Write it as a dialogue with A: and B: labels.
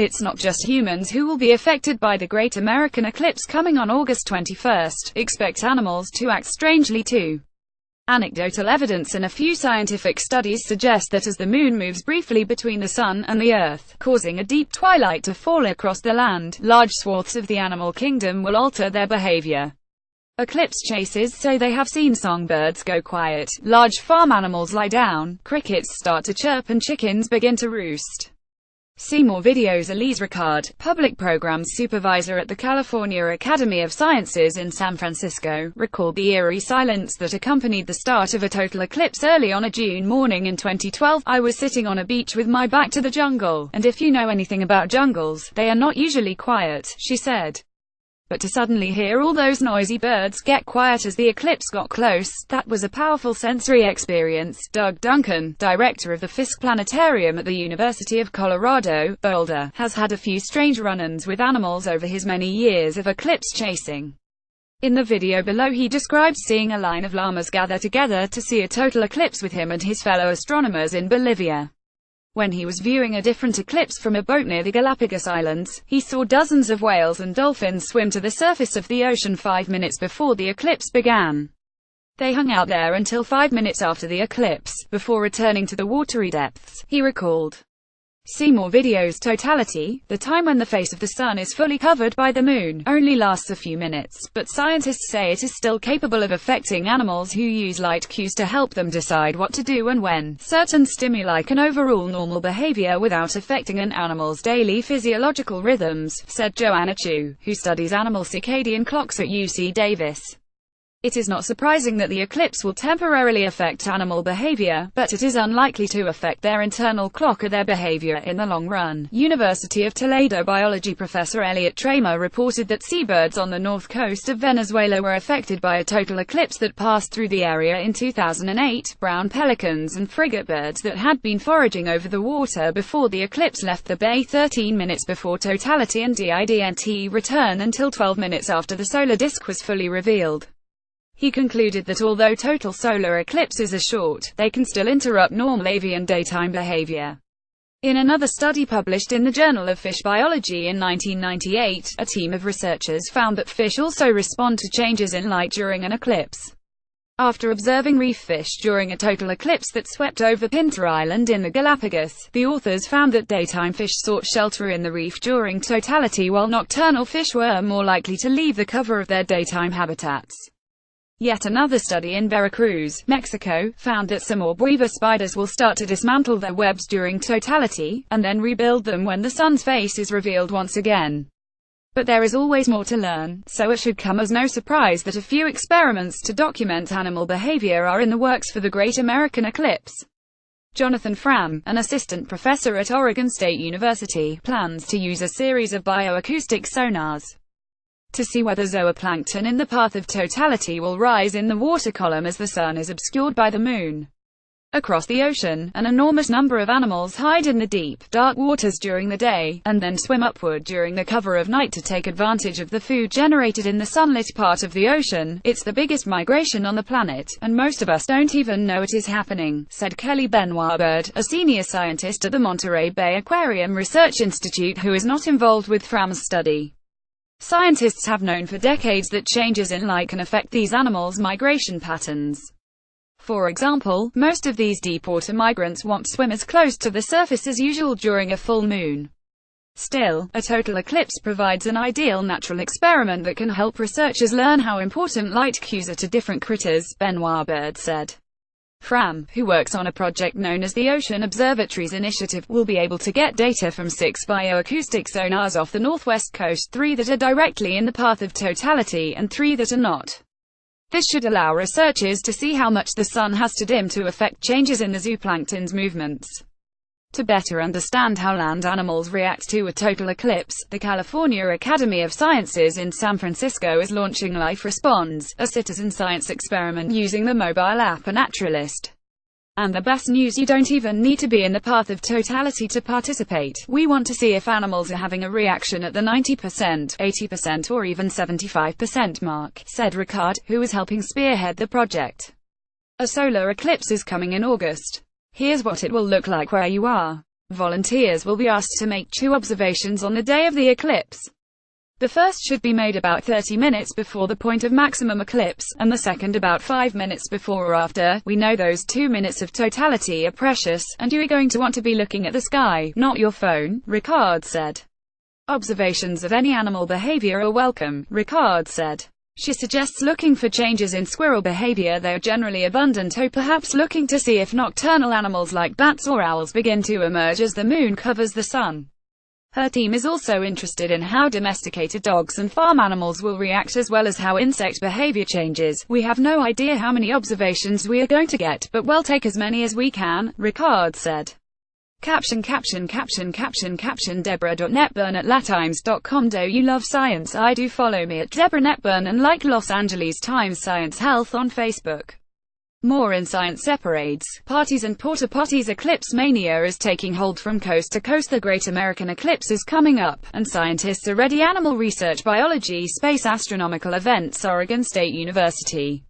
A: It's not just humans who will be affected by the Great American Eclipse coming on August 21. Expect animals to act strangely too. Anecdotal evidence and a few scientific studies suggest that as the moon moves briefly between the sun and the earth, causing a deep twilight to fall across the land, large swaths of the animal kingdom will alter their behavior. Eclipse chasers say they have seen songbirds go quiet, large farm animals lie down, crickets start to chirp and chickens begin to roost. See more videos. Elise Ricard, Public Programs Supervisor at the California Academy of Sciences in San Francisco, recalled the eerie silence that accompanied the start of a total eclipse early on a June morning in 2012. I was sitting on a beach with my back to the jungle, and if you know anything about jungles, they are not usually quiet, she said. But to suddenly hear all those noisy birds get quiet as the eclipse got close, that was a powerful sensory experience. Doug Duncan, director of the Fisk Planetarium at the University of Colorado, Boulder, has had a few strange run-ins with animals over his many years of eclipse chasing. In the video below he describes seeing a line of llamas gather together to see a total eclipse with him and his fellow astronomers in Bolivia. When he was viewing a different eclipse from a boat near the Galapagos Islands, he saw dozens of whales and dolphins swim to the surface of the ocean 5 minutes before the eclipse began. They hung out there until 5 minutes after the eclipse, before returning to the watery depths, he recalled. See more videos. Totality, the time when the face of the sun is fully covered by the moon, only lasts a few minutes, but scientists say it is still capable of affecting animals who use light cues to help them decide what to do and when. Certain stimuli can overrule normal behavior without affecting an animal's daily physiological rhythms, said Joanna Chu, who studies animal circadian clocks at UC Davis. It is not surprising that the eclipse will temporarily affect animal behavior, but it is unlikely to affect their internal clock or their behavior in the long run. University of Toledo biology professor Elliot Tramer reported that seabirds on the north coast of Venezuela were affected by a total eclipse that passed through the area in 2008. Brown pelicans and frigate birds that had been foraging over the water before the eclipse left the bay 13 minutes before totality and didn't return until 12 minutes after the solar disk was fully revealed. He concluded that although total solar eclipses are short, they can still interrupt normal avian daytime behavior. In another study published in the Journal of Fish Biology in 1998, a team of researchers found that fish also respond to changes in light during an eclipse. After observing reef fish during a total eclipse that swept over Pinta Island in the Galapagos, the authors found that daytime fish sought shelter in the reef during totality while nocturnal fish were more likely to leave the cover of their daytime habitats. Yet another study in Veracruz, Mexico, found that some orb weaver spiders will start to dismantle their webs during totality, and then rebuild them when the sun's face is revealed once again. But there is always more to learn, so it should come as no surprise that a few experiments to document animal behavior are in the works for the Great American Eclipse. Jonathan Fram, an assistant professor at Oregon State University, plans to use a series of bioacoustic sonars to see whether zooplankton in the path of totality will rise in the water column as the sun is obscured by the moon. Across the ocean, an enormous number of animals hide in the deep, dark waters during the day, and then swim upward during the cover of night to take advantage of the food generated in the sunlit part of the ocean. It's the biggest migration on the planet, and most of us don't even know it is happening, said Kelly Benoit-Bird, a senior scientist at the Monterey Bay Aquarium Research Institute who is not involved with Fram's study. Scientists have known for decades that changes in light can affect these animals' migration patterns. For example, most of these deepwater migrants won't swim as close to the surface as usual during a full moon. Still, a total eclipse provides an ideal natural experiment that can help researchers learn how important light cues are to different critters, Benoit-Bird said. Fram, who works on a project known as the Ocean Observatories Initiative, will be able to get data from 6 bioacoustic sonars off the northwest coast, 3 that are directly in the path of totality, and 3 that are not. This should allow researchers to see how much the sun has to dim to affect changes in the zooplankton's movements. To better understand how land animals react to a total eclipse, the California Academy of Sciences in San Francisco is launching Life Responds, a citizen science experiment using the mobile app A Naturalist. And the best news, you don't even need to be in the path of totality to participate. We want to see if animals are having a reaction at the 90%, 80% or even 75% mark, said Ricard, who is helping spearhead the project. A solar eclipse is coming in August. Here's what it will look like where you are. Volunteers will be asked to make 2 observations on the day of the eclipse. The first should be made about 30 minutes before the point of maximum eclipse, and the second about 5 minutes before or after. We know those 2 minutes of totality are precious, and you are going to want to be looking at the sky, not your phone, Ricard said. Observations of any animal behavior are welcome, Ricard said. She suggests looking for changes in squirrel behavior. They are generally abundant, or perhaps looking to see if nocturnal animals like bats or owls begin to emerge as the moon covers the sun. Her team is also interested in how domesticated dogs and farm animals will react, as well as how insect behavior changes. We have no idea how many observations we are going to get, but we'll take as many as we can, Ricard said. Caption Deborah.netburn@latimes.com. Do you love science? I do. Follow me at Deborah Netburn and like Los Angeles Times Science Health on Facebook. More in science: parades, parties and porta potties. Eclipse mania is taking hold from coast to coast. The Great American Eclipse is coming up, and scientists are ready. Animal research, biology, space, astronomical events. Oregon State University.